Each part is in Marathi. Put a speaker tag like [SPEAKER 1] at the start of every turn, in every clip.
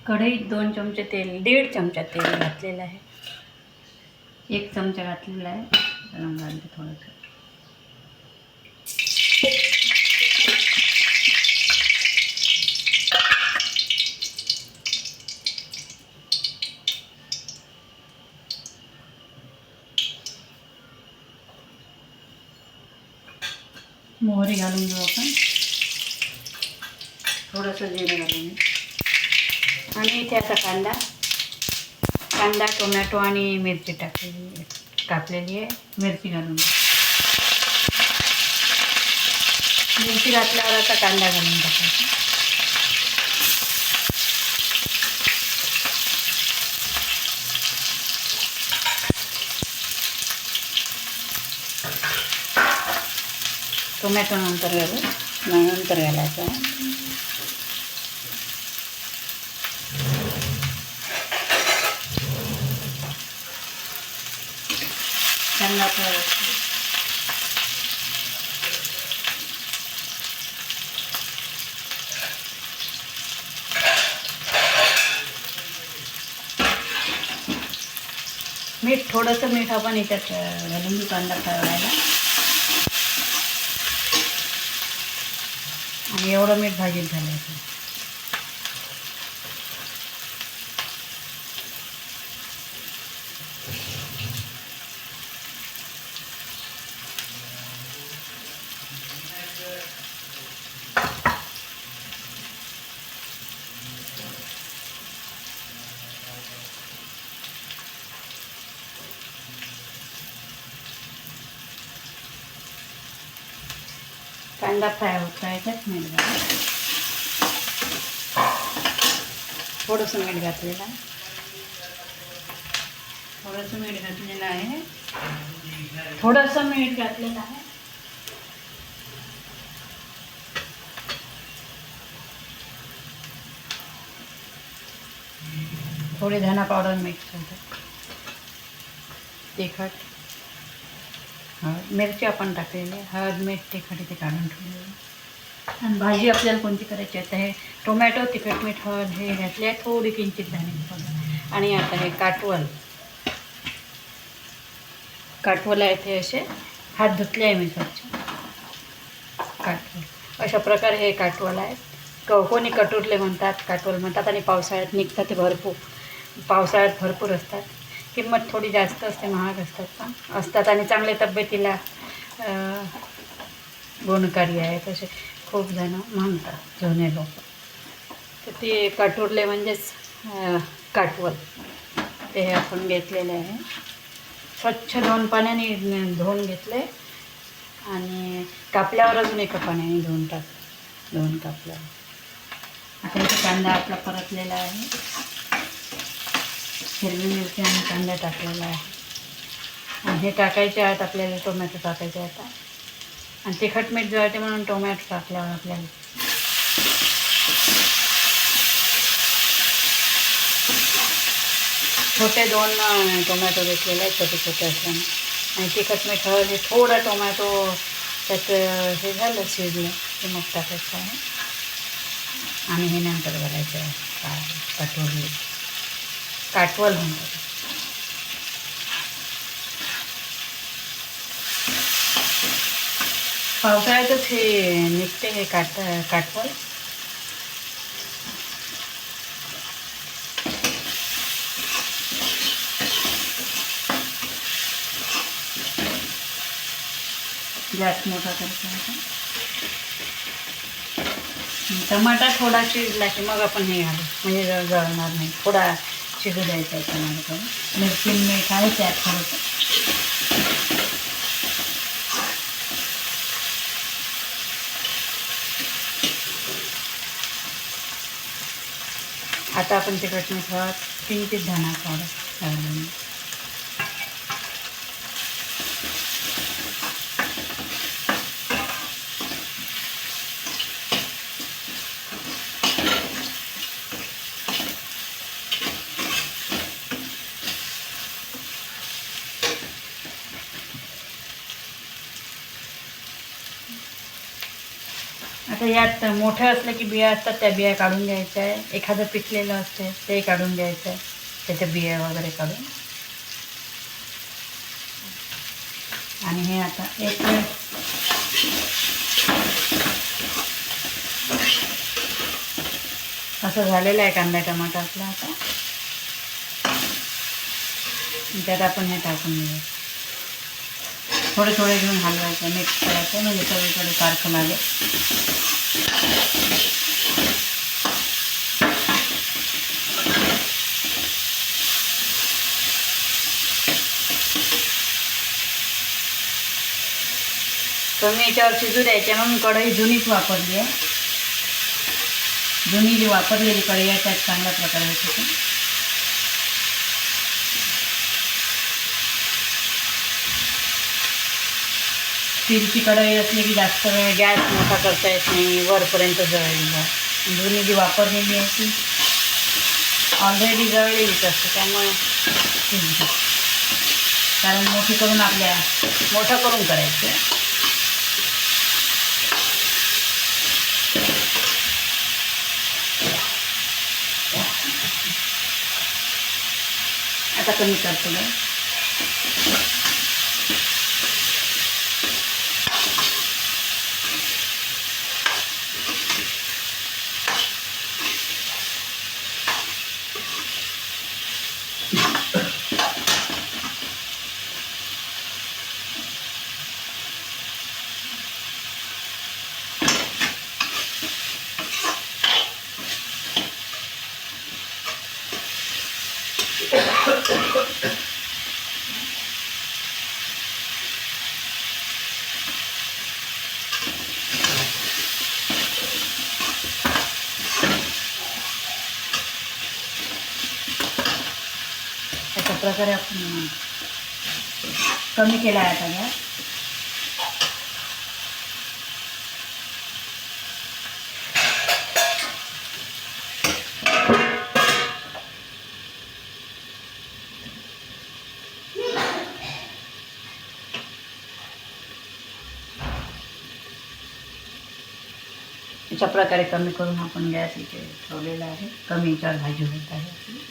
[SPEAKER 1] कढईत 2 चमचे तेल, 1.5 चमचा तेल घातलेलं आहे. 1 चमचा घातलेला आहे. गरम घालते थोडंसं. मोहरी घालून घेऊ आपण. थोडंसं जिरं घालून आणि इथे आता कांदा, टोमॅटो आणि मिरची टाकलेली कापलेली आहे. मिरची घालून मिरची घातल्यावर आता कांदा घालून टाकायचा. टोमॅटो नंतर घालायचा आहे. कांदा थोडंसं मीठ आपण याच्यात घालून घेऊ कांदा फ्राय आणि एवढं मीठ भाजीत घालायचं. कांदा फ्राय होता याच्यात मीठ घालायचं. थोडंसं मीठ घातलेलं आहे. थोडंसं मीठ घातलेलं आहे. थोडी धना पावडर मिक्स होते. तिखट, मिरची आपण टाकलेली, हळद, मीठ, तिखट इथे काढून ठेवलेलं. आणि भाजी आपल्याला कोणती करायची आता हे टोमॅटो, तिखट, मीठ, हळद हे घातले आहे. थोडी किंचित धने पावडर आणि आता हे काटवल आहे. इथे असे हात धुतले आहे मी स्वच्छ. काटवल अशा प्रकारे हे काटवल आहे. कोणी कटुरले म्हणतात, काटवल म्हणतात. आणि पावसाळ्यात निघतात ते पावसाळ्यात भरपूर असतात. किंमत थोडी जास्त असते, महाग असतात आणि चांगले तब्येतीला गुणकारी आहे. तसे खूप जण म्हणतात जुने लोक. तर ते काटुरले म्हणजेच काटवल ते आपण घेतलेले आहे. स्वच्छ 2 पाण्याने धुवून घेतले आणि कापल्यावर अजून एका पाण्याने धुवून कापल्यावर. आता इथे कांदा आपला परतलेला आहे. हिरवी मिरची आणि कांदा टाकलेला आहे. आणि हे टाकायचे आहेत आपल्याला, टोमॅटो टाकायचे आता. आणि तिखट मीठ जळते म्हणून टोमॅटो टाकल्यावर आपल्याला छोटे 2 टोमॅटो घेतलेले आहेत, छोटे असल्याने. आणि तिखट मीठ हळद हे थोडं टोमॅटो त्यात हे झालं शिजलं ते मग टाकायचं आहे. आणि हे नंतर घालायचं आहे. काटवल म्हणतात. पावसाळ्यातच हे निघते हे काटवल. गॅस मोठा करायचा आहे. टमाटा थोडा शिजला की मग आपण हे घालू, म्हणजे जळणार नाही. थोडा शिजू द्यायचा आहे टमाटा. मिरची मीठ आहे त्यात थोडंसं. आता आपण तिखट मीठ हळद, किंचित धना पावडर घालून आता यात मोठं असलं की बिया असतात, त्या बिया काढून घ्यायच्या आहे. एखादं पिकलेलं असते ते काढून घ्यायचं आहे, त्याच्या बिया वगैरे काढून. आणि हे आता एक वेळ असं झालेलं आहे कांदा टमाटा आपला. आता त्यात आपण हे टाकून घेऊ, थोडे थोडे घेऊन हलवायचं, मिक्स करायचं, म्हणजे सगळीकडे सारखं लागेल. कमी याच्यावर शिजू द्यायचे, म्हणून कढई जुनीच वापरली आहे. जुनी जी वापरलेली कढई आहे त्यात चांगल्या प्रकारे होते. स्टीलची कढई असली की जास्त वेळ गॅस मोठा करता येत नाही, वरपर्यंत जळली. जुनी जी वापरलेली आहे ती ऑलरेडी जळलेलीच असते, त्यामुळे कारण मोठं करून करायचं. आता कमी करतो ना. अशा प्रकारे आपण कमी केला आहे आता गॅस. अशा प्रकारे कमी करून आपण गॅस इथे ठेवलेला आहे. कमी याच्यावर भाजी होत आहे आपली.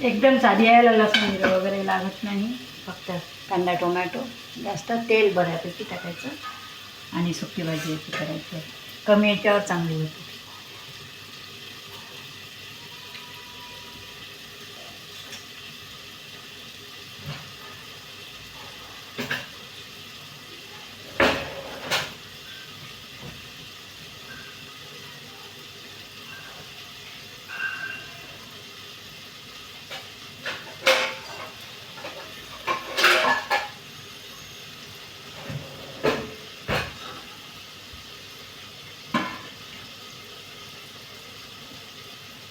[SPEAKER 1] एकदम साधी आहे, लसूण जिरं वगैरे लागत नाही, फक्त कांदा टोमॅटो, जास्त तेल बऱ्यापैकी टाकायचं आणि सुकी भाजी याची करायची आहे. कमी याच्यावर चांगली होती.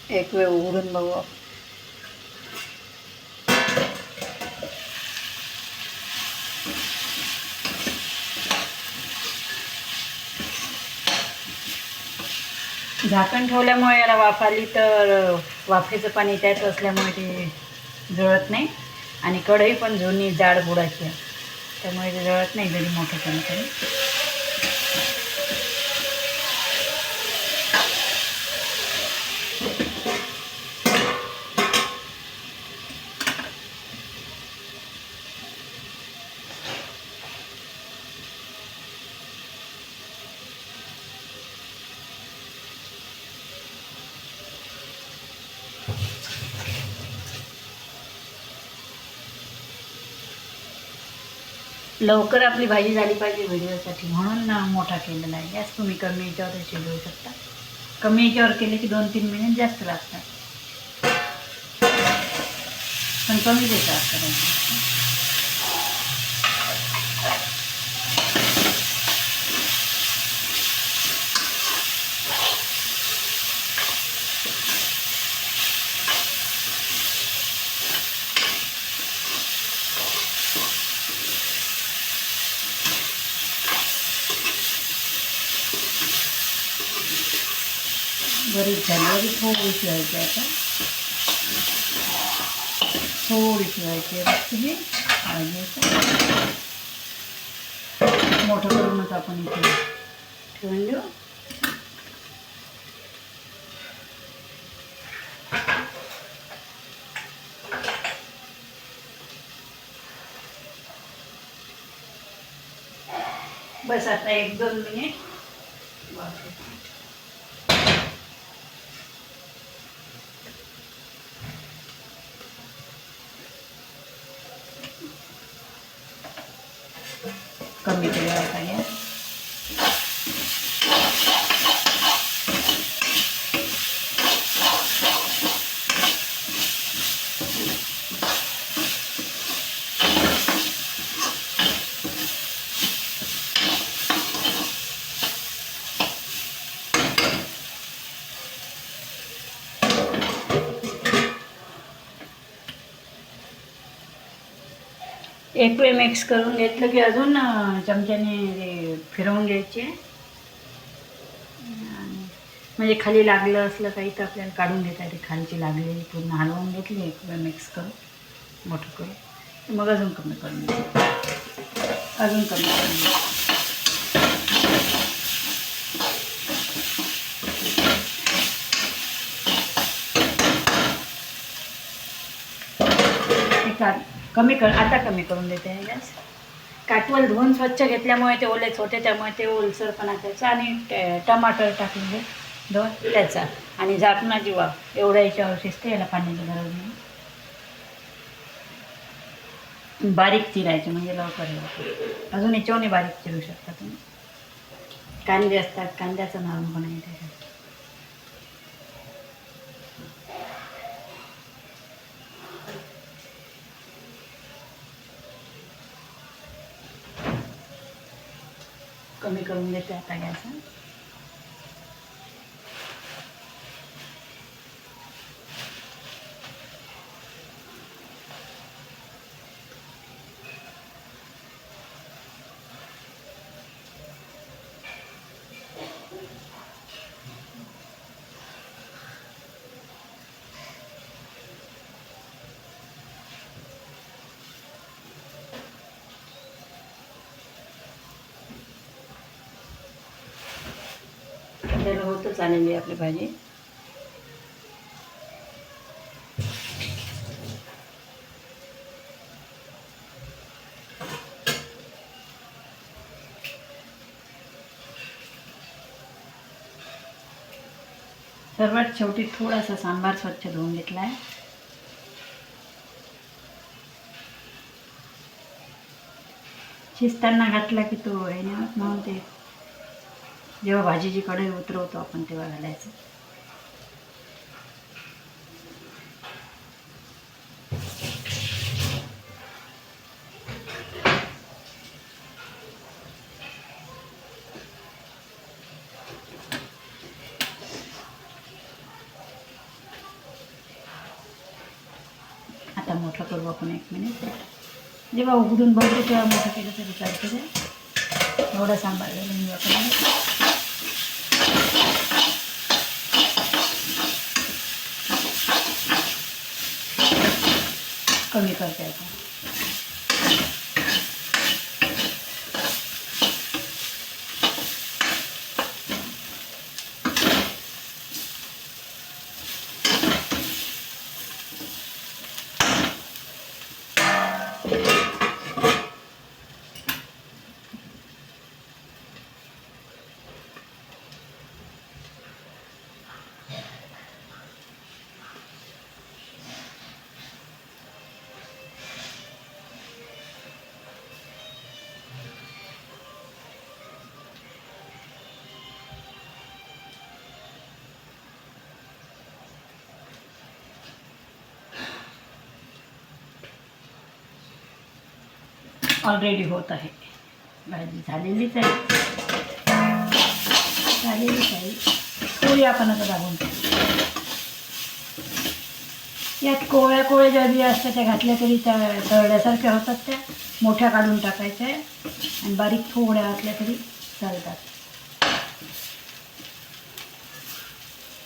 [SPEAKER 1] एक वेळ उघडून बघू. झाकण ठेवल्यामुळे याला वाफ आली तर वाफेचं पाणी त्यात असल्यामुळे ते जळत नाही. आणि कढई पण जुनी जाड बुडाची आहे, त्यामुळे ते जळत नाही जरी मोठं पाणी करून. लवकर आपली भाजी झाली पाहिजे व्हिडिओसाठी, म्हणून मोठा केलेला आहे गॅस. तुम्ही कमी याच्यावर शिजवू शकता. कमी याच्यावर केले की 2-3 मिनिट जास्त लागतात, पण कमी याच्यावर करायचं. बरीच झाली, थोडीशी व्हायची. आता थोडीशी व्हायची भाजी. कढईत आपण इथे ठेवून देऊ. बस आता 1-2 मिनिट कमी केल्यावर पाहिजे. एक वेळ मिक्स करून घेतलं की अजून चमच्याने फिरवून घ्यायचे. म्हणजे खाली लागलं असलं काही तर आपल्याला काढून घेता येते. खालची लागलेली पूर्ण हलवून घेतली एक वेळ मिक्स करून मोठं करून मग अजून कमी करून घ्यायचं. अजून कमी करून घ्यायचं. आता कमी करून देते आहे गॅस. काटवल धुवून स्वच्छ घेतल्यामुळे ते ओलेच होते, त्यामुळे ते ओलसरपणा त्याचा. आणि टमाटर टाकले 2 त्याचा. आणि झाकणाची वाफ एवढ्या याच्यावर शिजते. याला पाण्याची गरज नाही. बारीक चिरायचे म्हणजे लवकर येईल. अजून याच्यावरही बारीक चिरू शकता तुम्ही. कांदे असतात, कांद्याचा नरमपणा येते. कमी करून देते आता गॅस. त्याला होतच आलेली आपली भाजी. सर्वात शेवटी थोडासा सांबार स्वच्छ धुवून घेतला आहे. शिजताना घातला की तो आहे ना, म्हणून ते जेव्हा भाजीची कढई उतरवतो आपण तेव्हा घालायचं. आता मोठं करू आपण 1 मिनिट. जेव्हा उघडून बघतो तेव्हा मोठं केलं तरी चालतं. एवढा सांबार घालून आपण कमी करता येतं. ऑलरेडी होत आहे. भाजी झालेलीच आहे. थोडी आपण आता दाबून यात कोवळ्या ज्या बिया असतात त्या घातल्या तरी त्या तळल्यासारख्या होतात. त्या मोठ्या काढून टाकायच्या आणि बारीक थोड्या घातल्या तरी चालतात.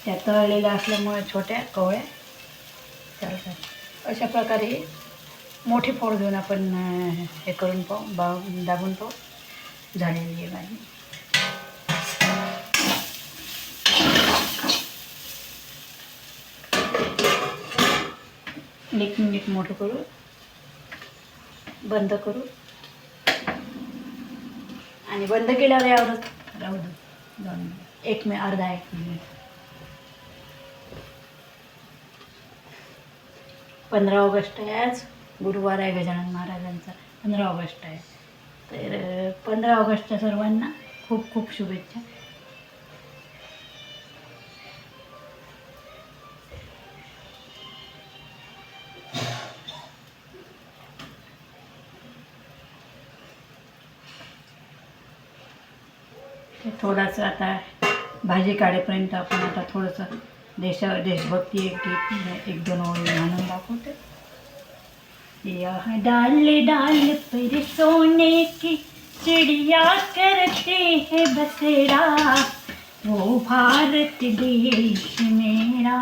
[SPEAKER 1] त्या तळलेल्या असल्यामुळे छोट्या कोवळ्या चालतात. अशा प्रकारे मोठी फोड घेऊन आपण हे करून दाबून पाहू. झालेली आहे भाजी. एक मिनिट मोठं करू, बंद करू आणि बंद केल्यावर यावरच राहू दे 2 मिनिट, 1 मिनिट, अर्धा 1 मिनिट. 15 ऑगस्ट आहे आज, गुरुवार आहे गजानन महाराजांचा. 15 ऑगस्ट आहे. तर 15 ऑगस्टच्या सर्वांना खूप खूप शुभेच्छा. थोडासा आता भाजी काढेपर्यंत आपण आता थोडंसं देशभक्ती एक गीत 1-2 ओळी म्हणून दाखवते. यहाँ डाल डाल पर सोने की चिड़िया करते हैं बसेरा, वो भारत देश मेरा,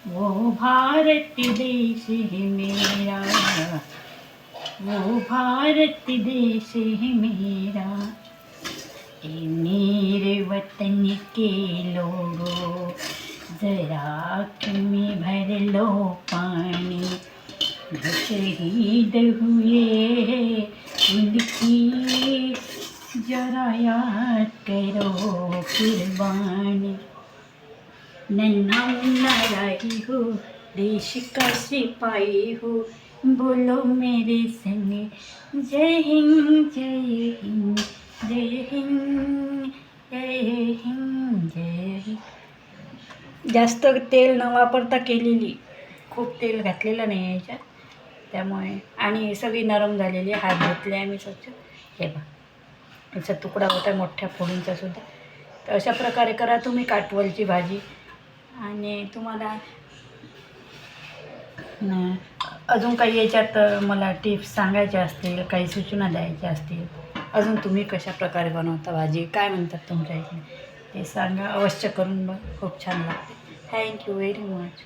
[SPEAKER 1] वो भारत देश है मेरा, वो भारत देश है मेरा. ए मेरे वतन के लोगों, जरा आँख में भर लो पानी, जो शहीद हुए उनकी जरा याद करो कुर्बानी. नन्हा मुन्ना राही हो, देश का सिपाही हो, बोलो मेरे संगे जय हिंद जय हिंद जय हिंद जय हिंद जय हिंद. जास्त तेल न वापरता केलेली, खूप तेल घातलेलं नाही आहे याच्यात, त्यामुळे. आणि सगळी नरम झालेली. हात धुतले आम्ही स्वच्छ. हे बघा, याचा तुकडा होता मोठ्या फोडींचा सुद्धा. तर अशा प्रकारे करा तुम्ही काटवलची भाजी. आणि तुम्हाला अजून काही याच्यात मला टिप्स सांगायच्या असतील, काही सूचना द्यायच्या असतील, अजून तुम्ही कशा प्रकारे बनवता भाजी, काय म्हणतात तुमच्या इकडे, ते सांगा. अवश्य करून बघ, खूप छान लागते. Thank you very much.